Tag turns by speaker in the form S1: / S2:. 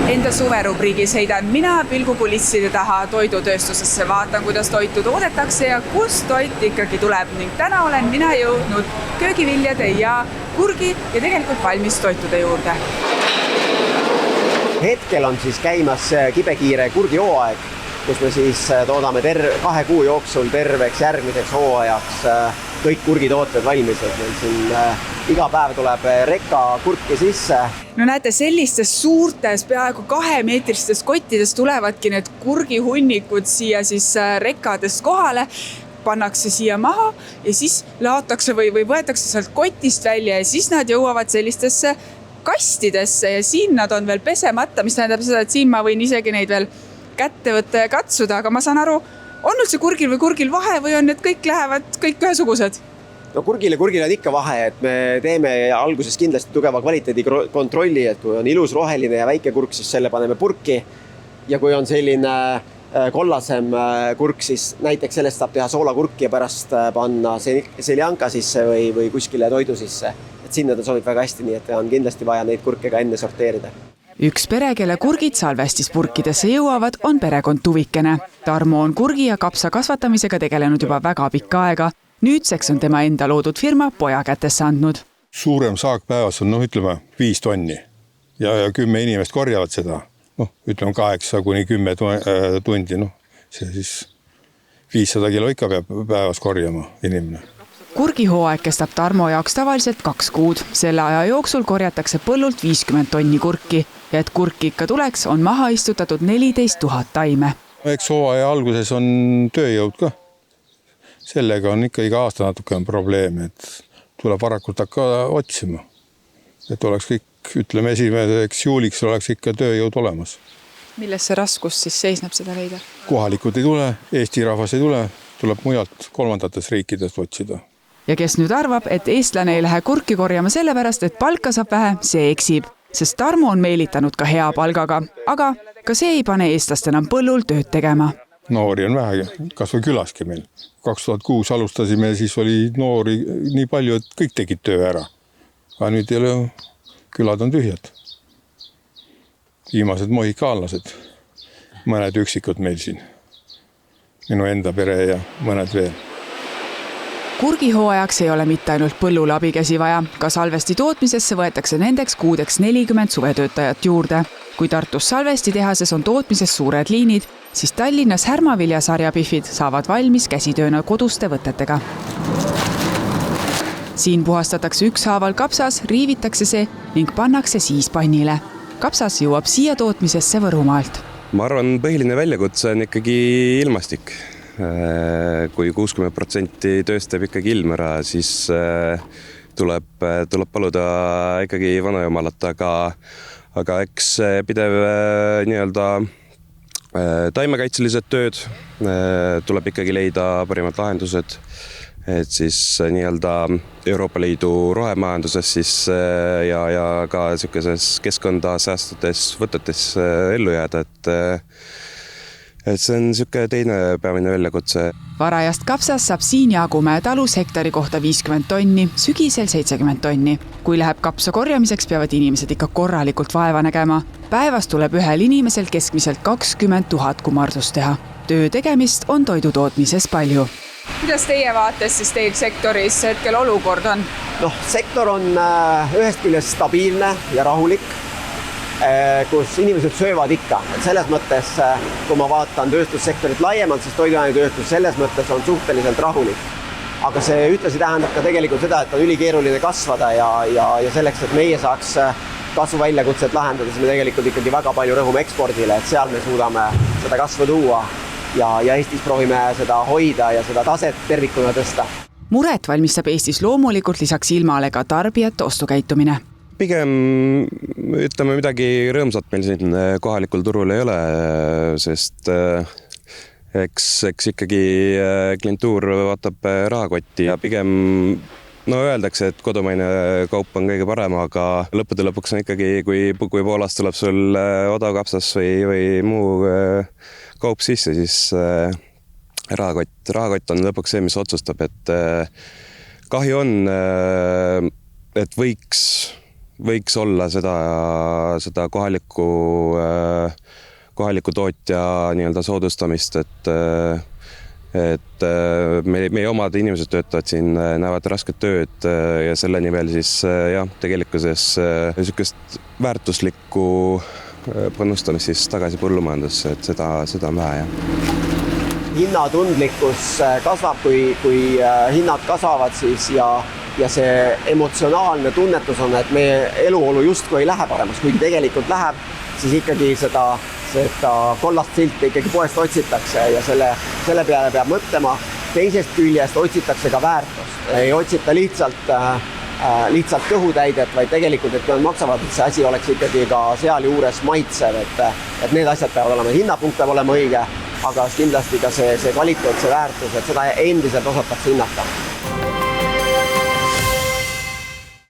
S1: Enda suverubriigis heidan mina pilgukulisside taha toidutööstusesse, vaatan, kuidas toitu toodetakse ja kust toit ikkagi tuleb ning täna olen mina jõudnud köögiviljade ja kurgi ja tegelikult valmis toitude juurde.
S2: Hetkel on siis käimas kibekiire kurgihooaeg, kus me siis toodame 2 kuu jooksul terveks järgmiseks hooajaks kõik kurgitooted valmis, et meil siin iga päev tuleb rekka kurki sisse.
S1: No näete, sellistes suurtes, peaaegu 2-meetristes kottides tulevadki need kurgihunnikud siia siis rekkadest kohale, pannakse siia maha ja siis laotakse või võetakse sealt kotist välja ja siis nad jõuavad sellistesse kastidesse ja siin nad on veel pesemata, mis tähendab seda, et siin ma võin isegi neid veel kätte võtta ja katsuda, aga ma saan aru, on üldse kurgil või kurgil vahe või on need kõik lähevad kõik ühesugused?
S2: No kurgil on ikka vahe, et me teeme alguses kindlasti tugeva kvaliteedi kontrolli, et kui on ilus roheline ja väike kurk, siis selle paneme purki ja kui on selline kollasem kurk, siis näiteks sellest saab teha soolakurki ja pärast panna seljanka sisse või kuskile toidu sisse. Et sinna ta sobib väga hästi, nii et on kindlasti vaja neid kurke ka enne sorteerida.
S1: Üks pere, kelle kurgid salvestispurkidesse jõuavad, on perekond Tuvikene. Tarmo on kurgi ja kapsa kasvatamisega tegelenud juba väga pikka aega. Nüüdseks on tema enda loodud firma poja kätesse andnud.
S3: Suurem saak päevas on, ütleme, 5 tonni ja 10 inimest korjavad seda. Ütleme 8-10 tundi, see siis 500 kilo ikka peab päevas korjama inimene.
S1: Kurgihooaeg kestab Tarmo jaoks tavaliselt 2 kuud. Selle aja jooksul korjatakse põllult 50 tonni kurki ja et kurki ikka tuleks, on maha istutatud 14 000 taime.
S3: Eks hooaja alguses on tööjõud ka. Sellega on ikka iga aasta natuke on probleem, et tuleb varakult hakka otsima. Et oleks kõik, ütleme 1. juuliks oleks ikka tööjõud olemas.
S1: Milles see raskus siis seisneb seda leida?
S3: Kohalikud ei tule, Eesti rahvas ei tule, tuleb mujalt 3. riikidest otsida.
S1: Ja kes nüüd arvab, et eestlane ei lähe kurki korjama sellepärast, et palka saab vähe, see eksib, sest Tarmo on meelitanud ka hea palgaga, aga ka see ei pane eestlast enam põllul tööd tegema.
S3: Noori on vähe, kas või külaski meil. 2006 alustasime, siis oli noori nii palju, et kõik tegid töö ära. Aga nüüd ei ole, külad on tühjad. Viimased mohikaanlased, mõned üksikud meil siin. Minu enda pere ja mõned veel.
S1: Kurgihooajaks ei ole mitte ainult põllul abikäsi vaja, ka salvesti tootmisesse võetakse nendeks kuudeks 40 suvetöötajat juurde. Kui Tartus salvesti tehases on tootmises suured liinid, siis Tallinnas Härmavilja sarjapihvid saavad valmis käsitööna koduste võtetega. Siin puhastatakse ükshaaval kapsas, riivitakse see ning pannakse siis pannile. Kapsas jõuab siia tootmisesse Võrumaalt.
S4: Ma arvan, põhiline väljakutse on ikkagi ilmastik. Kui 60% tööst teeb ikkagi ilm ära, siis tuleb paluda ikkagi vanajumalat, aga eks pidev taimekaitselised tööd tuleb ikkagi leida parimad lahendused, et siis Euroopa Liidu rohemajanduses siis ja ka sellises keskkonda säästades võtetes ellu jääda, et see on selline teine peamine väljakutse.
S1: Varajast kapsas saab siin Jaagumäe talus hektari kohta 50 tonni, sügisel 70 tonni. Kui läheb kapsa korjamiseks, peavad inimesed ikka korralikult vaeva nägema. Päevas tuleb ühel inimesel keskmiselt 20 000 kummardust teha. Töö tegemist on toidutootmises palju. Kuidas teie vaates siis teil sektoris hetkel olukord on?
S2: Sektor on ühest küljest stabiilne ja rahulik, kus inimesed söövad ikka. Et selles mõttes, kui ma vaatan tööstussektorit laiemalt, siis toiduainetööstus selles mõttes on suhteliselt rahulik. Aga see ühtlasi tähendab ka tegelikult seda, et on ülikeeruline kasvada ja selleks, et meie saaks kasvu väljakutset lahendada, siis me tegelikult ikkagi väga palju rõhume ekspordile, et seal me suudame seda kasvu tuua ja Eestis proovime seda hoida ja seda taset tervikuna tõsta.
S1: Muret valmistab Eestis loomulikult lisaks ilmale ka tarbijate ostukäitumine.
S4: Pigem ütleme midagi rõõmsat meil siin kohalikul turul ei ole, sest eks ikkagi klientuur vaatab rahakotti ja pigem öeldakse, et kodumaine kaup on kõige parem, aga lõppude lõpuks on ikkagi, kui Poolast tuleb sul odav kapsas või muu kaup sisse, siis rahakott on lõpuks see, mis otsustab, et kahju on, et võiks võiks olla seda kohaliku tootja nii-öelda soodustamist, et meie omad inimesed töötavad siin, näevad rasket tööd ja selle nimel siis jah, tegelikkuses niisugust väärtuslikku panustamist siis tagasi põllumajandusse, et seda on vähe, jah.
S2: Hinnatundlikkus kasvab, kui hinnad kasvavad siis ja see emotsionaalne tunnetus on, et meie eluolu justkui ei lähe paremaks, kuigi tegelikult läheb, siis ikkagi seda kollast silti ikkagi poest otsitakse ja selle peale peab mõtlema. Teisest küljest otsitakse ka väärtust. Ei otsita lihtsalt kõhutäidet, vaid tegelikult, et kui nad maksavad, et see asi oleks ikkagi ka seal juures maitsev, et need asjad peavad olema, hinnapunkt peab olema õige, aga kindlasti ka see kvaliteet, see väärtus, et seda endiselt osatakse hinnata.